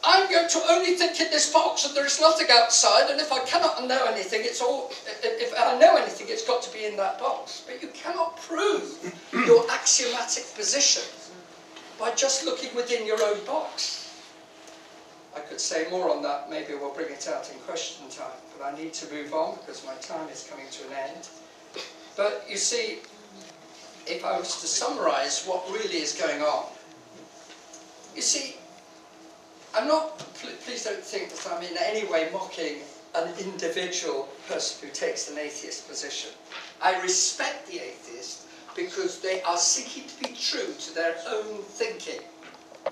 I'm going to only think in this box and there's nothing outside, and if I cannot know anything, if I know anything, it's got to be in that box. But you cannot prove your axiomatic position by just looking within your own box. I could say more on that, maybe we'll bring it out in question time, but I need to move on because my time is coming to an end. But you see, if I was to summarise what really is going on, you see, I'm not, please don't think that I'm in any way mocking an individual person who takes an atheist position. I respect the atheist because they are seeking to be true to their own thinking.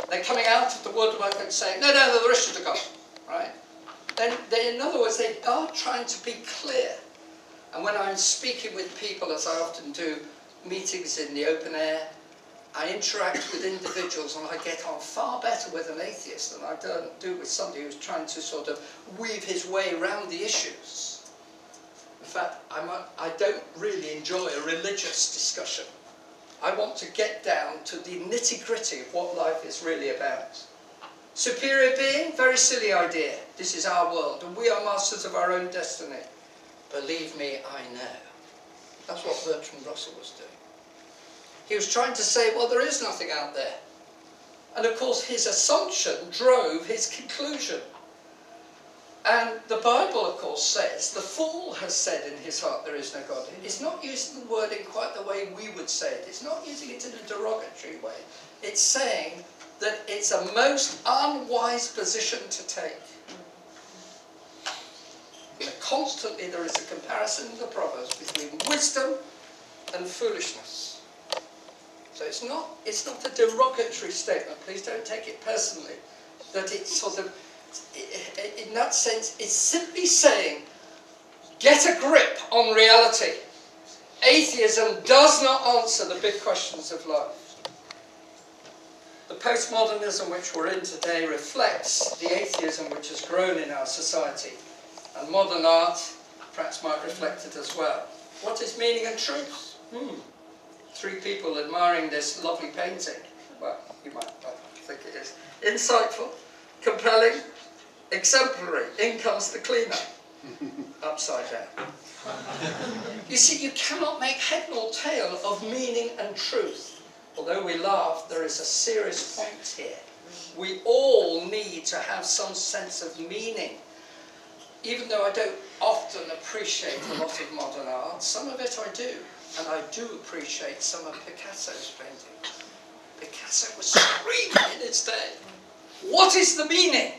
They're coming out of the woodwork and saying, no, there isn't a God, right? Then in other words, they are trying to be clear. And when I'm speaking with people, as I often do, meetings in the open air, I interact with individuals and I get on far better with an atheist than I do with somebody who's trying to sort of weave his way around the issues. In fact, I don't really enjoy a religious discussion. I want to get down to the nitty-gritty of what life is really about. Superior being, very silly idea. This is our world and we are masters of our own destiny. Believe me, I know. That's what Bertrand Russell was doing. He was trying to say, well, there is nothing out there. And of course, his assumption drove his conclusion. And the Bible, of course, says, the fool has said in his heart there is no God. It's not using the word in quite the way we would say it. It's not using it in a derogatory way. It's saying that it's a most unwise position to take. And constantly there is a comparison in the Proverbs between wisdom and foolishness. So it's not a derogatory statement. Please don't take it personally. That it's sort of, in that sense, it's simply saying, get a grip on reality. Atheism does not answer the big questions of life. The postmodernism which we're in today reflects the atheism which has grown in our society. And modern art perhaps might reflect it as well. What is meaning and truth? 3 people admiring this lovely painting. Well, you might not think it is. Insightful, compelling, exemplary. In comes the cleaner. Upside down. You see, you cannot make head nor tail of meaning and truth. Although we laugh, there is a serious point here. We all need to have some sense of meaning. Even though I don't often appreciate a lot of modern art, some of it I do. And I do appreciate some of Picasso's paintings. Picasso was screaming in its day. What is the meaning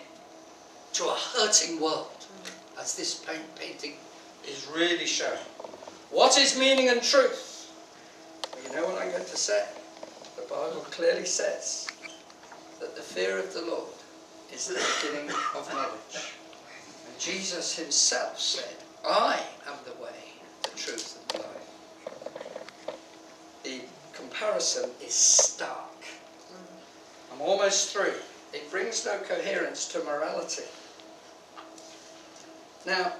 to a hurting world? As this painting is really showing. What is meaning and truth? Well, you know what I'm going to say? The Bible clearly says that the fear of the Lord is the beginning of knowledge. And Jesus himself said, I am the way, the truth, and the life. The comparison is stark. I'm almost through. It brings no coherence to morality. Now,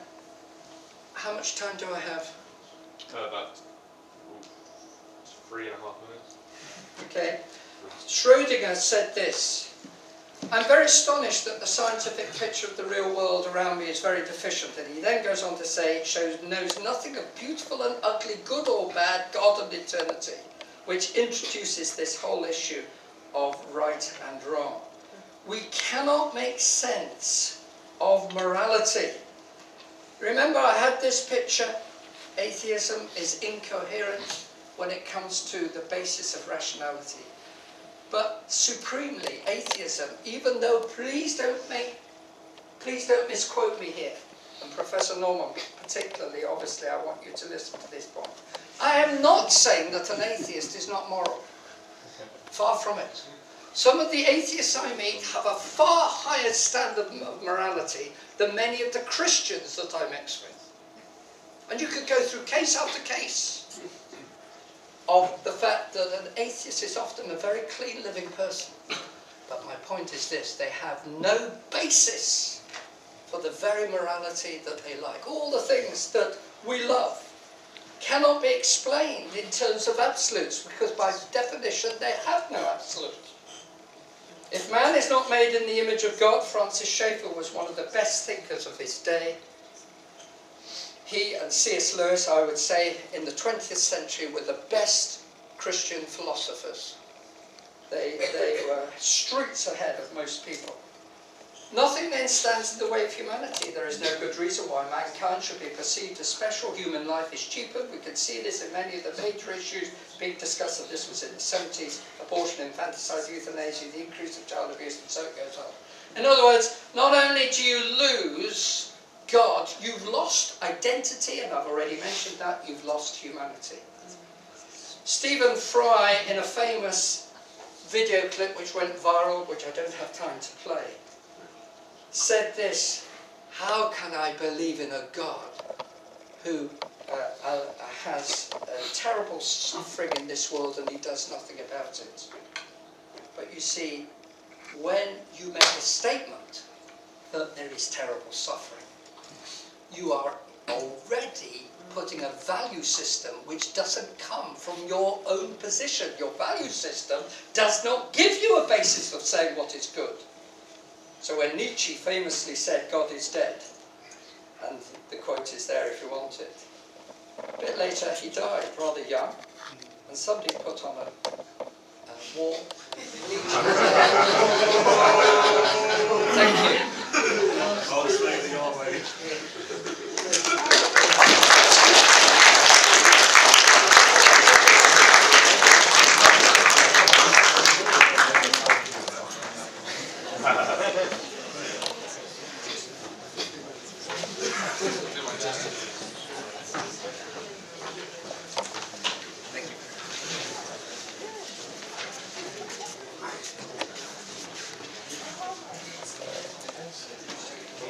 how much time do I have? About 3.5 minutes. Okay. Schrödinger said this: I'm very astonished that the scientific picture of the real world around me is very deficient. And he then goes on to say it knows nothing of beautiful and ugly, good or bad, God and eternity, which introduces this whole issue of right and wrong. We cannot make sense of morality. Remember, I had this picture. Atheism is incoherent when it comes to the basis of rationality. But supremely, atheism, even though, please don't misquote me here, and Professor Norman particularly, obviously I want you to listen to this point. I am not saying that an atheist is not moral. Far from it. Some of the atheists I meet have a far higher standard of morality than many of the Christians that I mix with. And you could go through case after case of the fact that an atheist is often a very clean living person. But my point is this: they have no basis for the very morality that they like. All the things that we love cannot be explained in terms of absolutes, because by definition they have no absolute. If man is not made in the image of God, Francis Schaeffer was one of the best thinkers of his day. He and C.S. Lewis, I would say, in the 20th century were the best Christian philosophers. They were streets ahead of most people. Nothing then stands in the way of humanity. There is no good reason why mankind should be perceived as special. Human life is cheaper. We can see this in many of the major issues being discussed, and this was in the 70s, abortion, infanticide, euthanasia, the increase of child abuse, and so it goes on. In other words, not only do you lose God, you've lost identity, and I've already mentioned that, you've lost humanity. Stephen Fry, in a famous video clip which went viral, which I don't have time to play, said this: how can I believe in a God who has terrible suffering in this world and he does nothing about it? But you see, when you make a statement that there is terrible suffering, you are already putting a value system which doesn't come from your own position. Your value system does not give you a basis of saying what is good. So when Nietzsche famously said God is dead, and the quote is there if you want it, a bit later he died, rather young, and somebody put on a wall. Thank you. Turn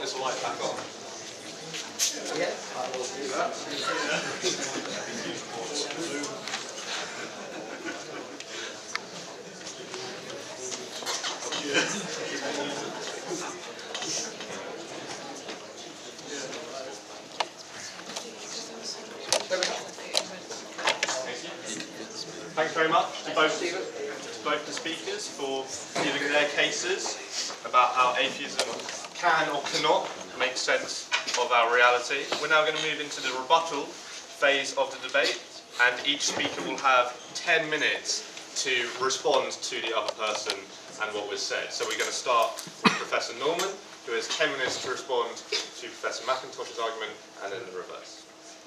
this light back on. Yeah, I will do that. Thanks very much to both the speakers for giving their cases about how atheism can or cannot make sense of our reality. We're now going to move into the rebuttal phase of the debate, and each speaker will have 10 minutes to respond to the other person and what was said. So we're going to start with Professor Norman, who has 10 minutes to respond to Professor McIntosh's argument, and then the reverse.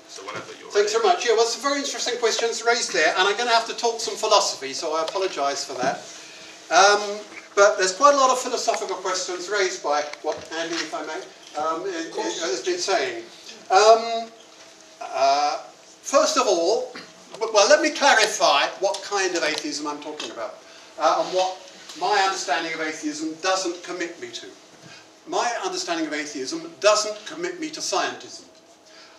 So whenever you're ready. Thanks very much. Yeah, well, some very interesting questions raised there, and I'm going to have to talk some philosophy, so I apologise for that. But there's quite a lot of philosophical questions raised by what Andy, if I may, has been saying. First of all, well, let me clarify what kind of atheism I'm talking about, and what my understanding of atheism doesn't commit me to. My understanding of atheism doesn't commit me to scientism.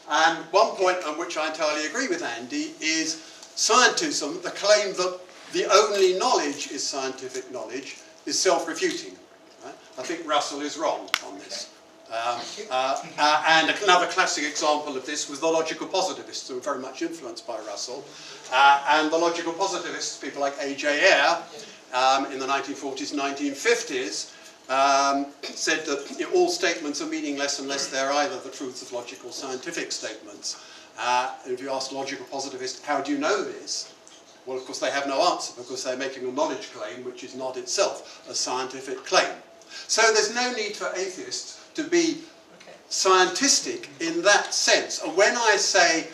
And one point on which I entirely agree with Andy is scientism, the claim that the only knowledge is scientific knowledge, is self-refuting. Right? I think Russell is wrong on this. And another classic example of this was the logical positivists, who were very much influenced by Russell. And the logical positivists, people like A.J. Ayer, in the 1940s, 1950s, said that all statements are meaningless unless they're either the truths of logic or scientific statements. And if you ask logical positivists, how do you know this? Well, of course, they have no answer, because they're making a knowledge claim which is not itself a scientific claim. So there's no need for atheists to be scientistic in that sense. And when I say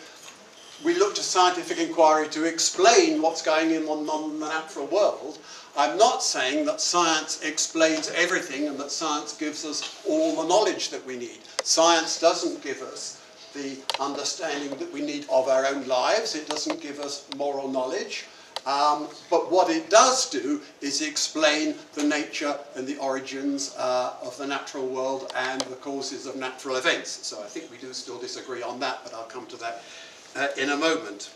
we look to scientific inquiry to explain what's going on in the natural world, I'm not saying that science explains everything and that science gives us all the knowledge that we need. Science doesn't give us the understanding that we need of our own lives. It doesn't give us moral knowledge. But what it does do is explain the nature and the origins of the natural world and the causes of natural events. So I think we do still disagree on that, but I'll come to that in a moment.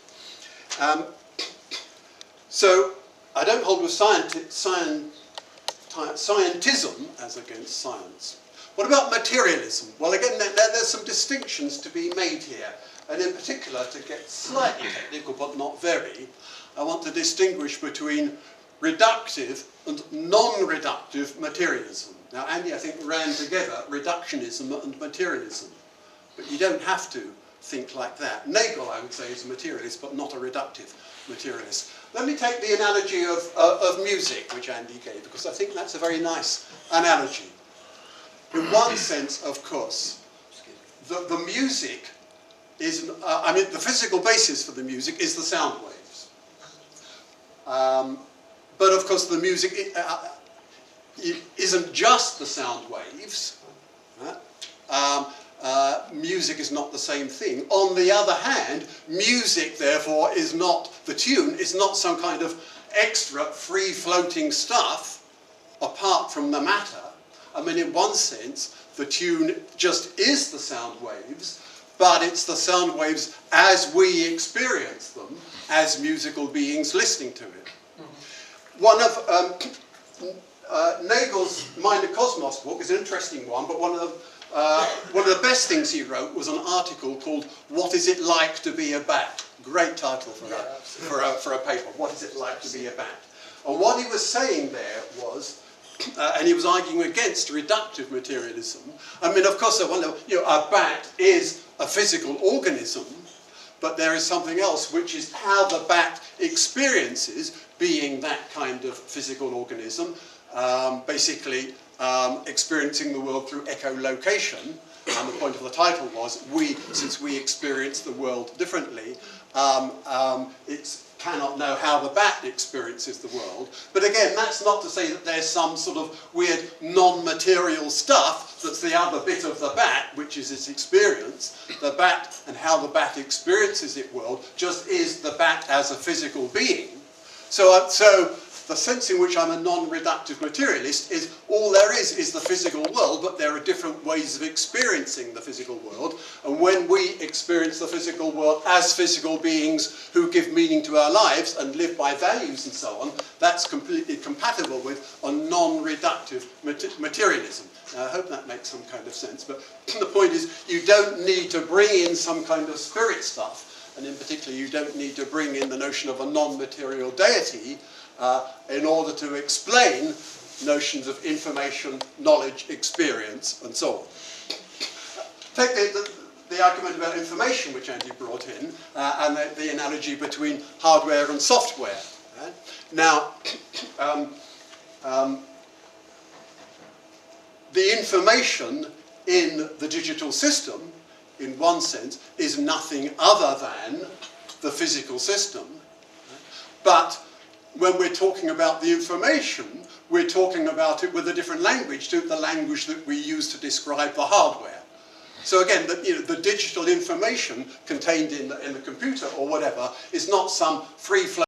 So I don't hold with scientism as against science. What about materialism? Well, again, there's some distinctions to be made here. And in particular, to get slightly technical, but not very, I want to distinguish between reductive and non-reductive materialism. Now, Andy, I think, ran together reductionism and materialism. But you don't have to think like that. Nagel, I would say, is a materialist, but not a reductive materialist. Let me take the analogy of music, which Andy gave, because I think that's a very nice analogy. In one sense, of course, the music is, the physical basis for the music is the sound waves. But of course, the music isn't just the sound waves. Right? Music is not the same thing. On the other hand, music, therefore, is not the tune, is not some kind of extra free-floating stuff apart from the matter. I mean, in one sense, the tune just is the sound waves, but it's the sound waves as we experience them as musical beings listening to it. One of Nagel's Minor Cosmos book is an interesting one, but one of the best things he wrote was an article called "What Is It Like to Be a Bat?" Great title for a paper. What is it like to be a bat? And what he was saying there was, and he was arguing against reductive materialism. I mean, of course, a bat is a physical organism, but there is something else, which is how the bat experiences being that kind of physical organism, basically experiencing the world through echolocation. And the point of the title was, since we experience the world differently, it cannot know how the bat experiences the world. But again, that's not to say that there's some sort of weird non-material stuff that's the other bit of the bat, which is its experience. The bat and how the bat experiences its world just is the bat as a physical being. So the sense in which I'm a non-reductive materialist is all there is the physical world, but there are different ways of experiencing the physical world. And when we experience the physical world as physical beings who give meaning to our lives and live by values and so on, that's completely compatible with a non-reductive materialism. Now, I hope that makes some kind of sense, but the point is you don't need to bring in some kind of spirit stuff, and in particular you don't need to bring in the notion of a non-material deity in order to explain notions of information, knowledge, experience, and so on. Take the argument about information which Andy brought in, and the analogy between hardware and software. Right? Now, the information in the digital system, in one sense, is nothing other than the physical system. Right? But when we're talking about the information, we're talking about it with a different language to the language that we use to describe the hardware. So again, the digital information contained in the computer or whatever is not some free-flowing